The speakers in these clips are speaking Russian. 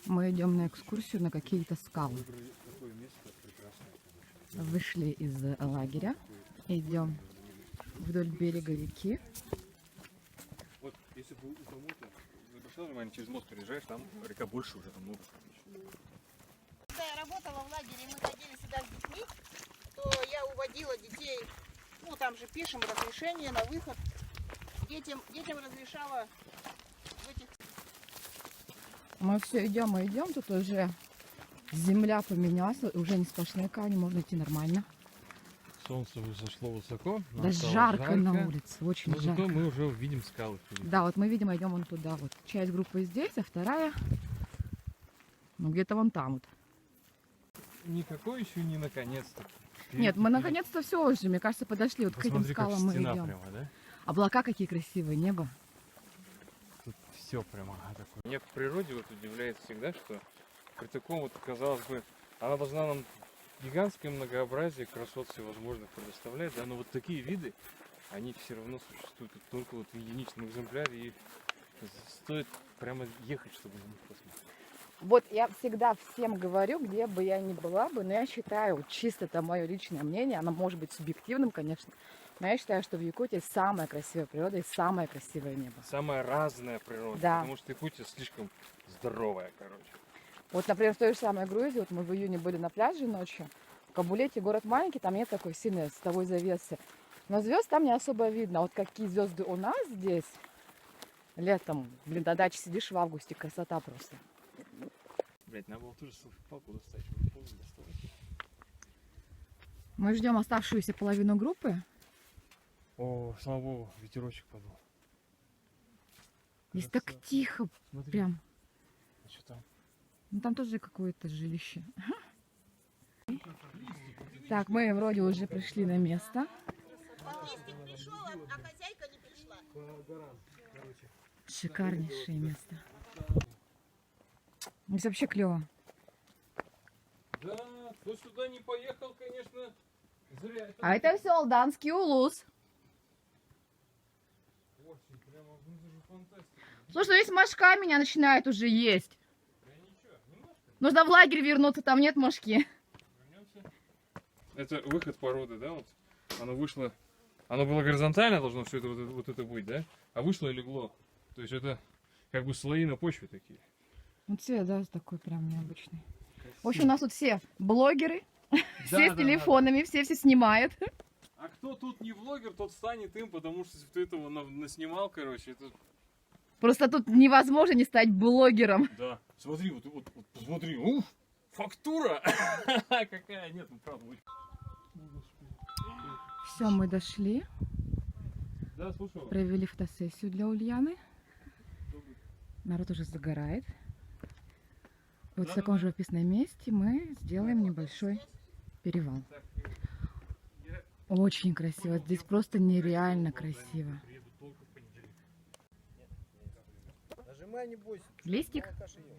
Мы идем на экскурсию на какие-то скалы. Вышли из лагеря, идем вдоль берега реки. Вот если бы у кого-то обращал внимание, через мост переезжаешь, там река больше уже, там много. Когда я работала в лагере, мы ходили сюда с детьми, то я уводила детей, ну там же пишем разрешение на выход. Детям разрешала в этих... Мы все идем и идем, тут уже земля поменялась, уже не сплошные камни, можно идти нормально. Солнце зашло высоко. Да жарко на улице, очень но жарко. зато мы уже видим скалы впереди. Да, вот мы, видимо, идем вон туда. Вот часть группы здесь, а вторая, ну где-то вон там вот. Никакой еще не наконец-то. Нет, мы наконец-то все уже, мне кажется, подошли вот к этим Посмотри, как скалам мы стена идем. прямо, да? Облака какие красивые, небо. Тут все прямо такое. Меня в природе вот удивляет всегда, что при таком вот, казалось бы, она должна нам гигантское многообразие красот всевозможных предоставлять, да, но вот такие виды, они все равно существуют только вот в единичном экземпляре, и стоит прямо ехать, чтобы на них посмотреть. Вот я всегда всем говорю, где бы я ни была бы, но я считаю, вот чисто это мое личное мнение, оно может быть субъективным, конечно, но я считаю, что в Якутии самая красивая природа и самое красивое небо. Самая разная природа, Да. потому что Якутия слишком здоровая, короче. Вот, например, в той же самой Грузии, вот мы в июне были на пляже ночью, в Кабулете город маленький, там нет такой сильной световой завесы, но звезд там не особо видно. Вот какие звезды у нас здесь летом, блин, на даче сидишь в августе, красота просто. Блять, надо было тоже селфи-палку достать, чтобы позу доставать. Мы ждем оставшуюся половину группы. О, слава богу, ветерочек подул. Здесь так Красота. тихо, Смотри, прям. а что там? Ну там тоже какое-то жилище. Так, мы вроде уже пришли на место. Листик пришел, а хозяйка не пришла. Шикарнейшее место. Здесь вообще клево. Да, кто сюда не поехал, конечно, зря. А это все Алданский улус. Очень, прямо, ну это же фантастика. Слушай, ну здесь мошка меня начинает уже есть. Да ничего, немножко Нужно в лагерь вернуться, там нет мошки. вернемся. Это выход породы, да, вот? Оно вышло, оно было горизонтально, должно все это вот это быть, да? А вышло и легло. То есть это как бы слои на почве такие. Ну цвет, да, такой прям необычный. В общем, у нас тут все блогеры, все с телефонами, все снимают. А кто тут не влогер, тот станет им, потому что если ты этого наснимал, короче, это... Просто тут невозможно не стать блогером. Да. Смотри, вот посмотри, уф, фактура! Какая, нет, ну правда. Все, мы дошли, Да, слушаю. провели фотосессию для Ульяны. Народ уже загорает. И вот в таком живописном месте мы сделаем небольшой перевал. Очень красиво, здесь просто нереально красиво. Нажимай, не бойся. Листик? Алкаши ел.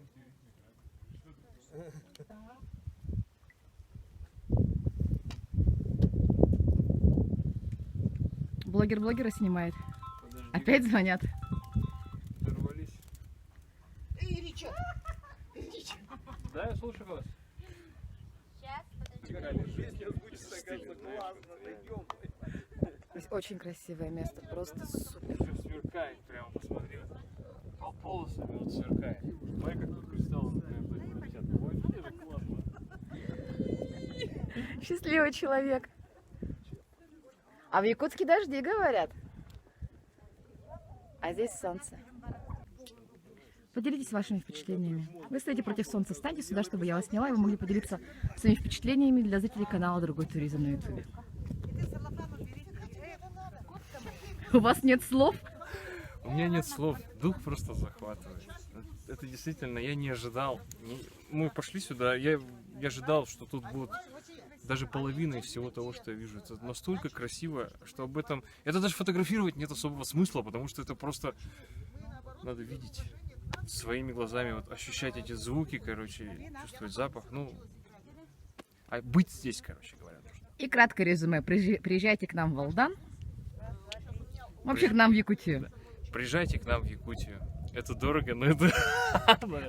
Блогер блогера снимает. Опять звонят. Дорвались. Эй, Рича! Да, я слушаю вас. Сейчас, Здесь очень красивое место, просто супер. Все сверкает, прямо посмотри. По полосами вот сверкает. Смотри, как тут кристаллы, например, летят. Ой, это же классно. Счастливый человек. А в Якутске дожди, говорят. А здесь солнце. Поделитесь вашими впечатлениями. Вы стоите против солнца, встаньте сюда, чтобы я вас сняла, и вы могли поделиться своими впечатлениями для зрителей канала «Другой туризм» на ютубе. У вас нет слов? У меня нет слов, дух просто захватывает. Это действительно, я не ожидал. Мы пошли сюда, я ожидал, что тут будет даже половина из всего того, что я вижу. Это настолько красиво, что об этом... Это даже фотографировать нет особого смысла, потому что это просто надо видеть своими глазами, вот ощущать эти звуки, короче, чувствовать запах. Ну, а быть здесь, короче говоря, нужно. И краткое резюме. Приезжайте к нам в Алдан. Вообще к нам в Якутию. Приезжайте к нам в Якутию. Это дорого, но это...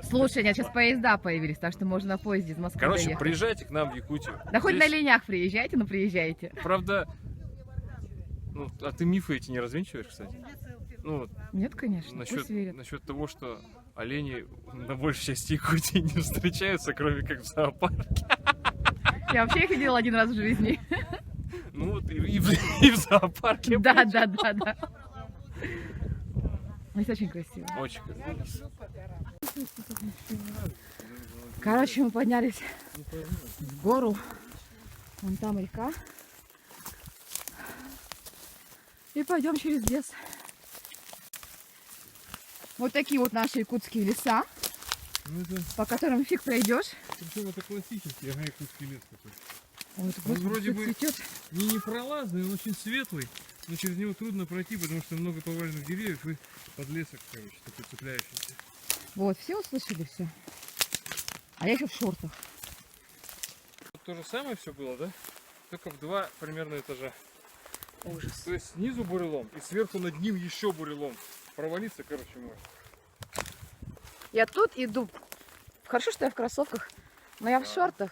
Слушай, нет, сейчас поезда появились, так что можно на поезде из Москвы Короче, доехать. приезжайте к нам в Якутию. Да хоть на Здесь, линях приезжайте, но приезжайте. правда... Ну, а ты мифы эти не развенчиваешь, кстати? Ну, вот Нет, конечно, насчет, пусть верят. насчет того, что олени на большей части Якутии не встречаются, кроме как в зоопарке. Я вообще их видела один раз в жизни. Ну вот и в зоопарке. Да. Здесь очень красиво. Очень красиво. Короче, мы поднялись в гору. Вон там река. И пойдем через лес. Вот такие вот наши якутские леса, Ну, это, по которым фиг пройдешь. причем это классический якутский лес такой. Вот, Он вроде бы цветет. не непролазный, он очень светлый, но через него трудно пройти, потому что много поваленных деревьев и подлесок, короче, такой цепляющийся. Вот, все услышали все. А я еще в шортах. Тут то же самое все было, да? Только в 2 примерно этажа. Ужас. То есть снизу бурелом и сверху над ним еще бурелом. Провалиться, короче, можно. Я тут иду. Хорошо, что я в кроссовках, но я в шортах.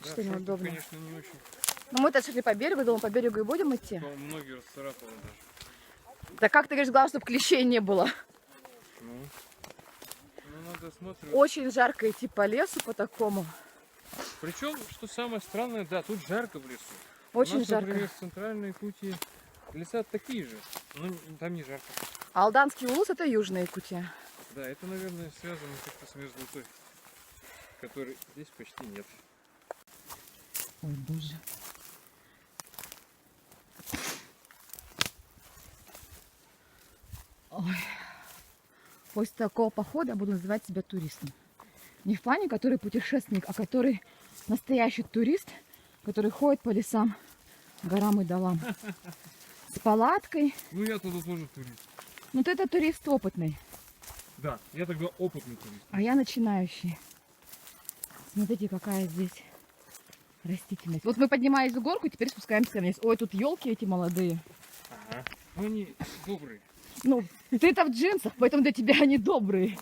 Да, Что шорты, неудобно. конечно, не очень. Но мы-то шли по берегу, думаю, по берегу и будем идти. По-моему, многие расцарапало даже. Да как ты говоришь, главное, чтобы клещей не было. Ну, надо смотреть. Очень жарко идти по лесу, по такому. Причем, что самое странное, да, тут жарко в лесу. Очень У нас, жарко. например, в центральной Якутии леса такие же, но там не жарко. Алданский улус — это Южная Якутия. Да, это, наверное, связано как-то с мерзлотой, которой здесь почти нет. Ой, боже. Ой. После такого похода я буду называть себя туристом. Не в плане, который путешественник, а который настоящий турист, который ходит по лесам, горам и долам. С палаткой. Ну, я туда тоже турист. Ну ты это турист опытный, Да, я тогда опытный турист. а я начинающий. Смотрите, какая здесь растительность. Вот мы поднимались в горку, теперь спускаемся вниз. Ой, тут елки эти молодые. Ага. Ну, они добрые. Ну, ты-то в джинсах, поэтому для тебя они добрые.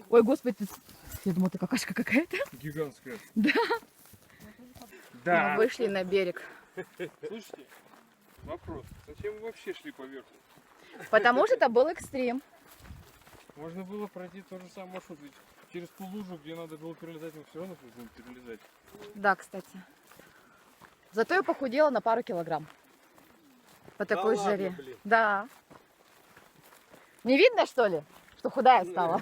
Ой, господи, я думала, это какашка какая-то. Гигантская. Да. Да. Мы вышли на берег. Слушайте, вопрос. Зачем вы вообще шли по верху? Потому что это был экстрим. Можно было пройти тот же самый маршрут. Ведь через ту лужу, где надо было перелезать, мы все равно будем перелезать. Да, кстати. Зато я похудела на пару килограмм. По такой ладно, жаре. блин. Да. Не видно, что ли, что худая стала?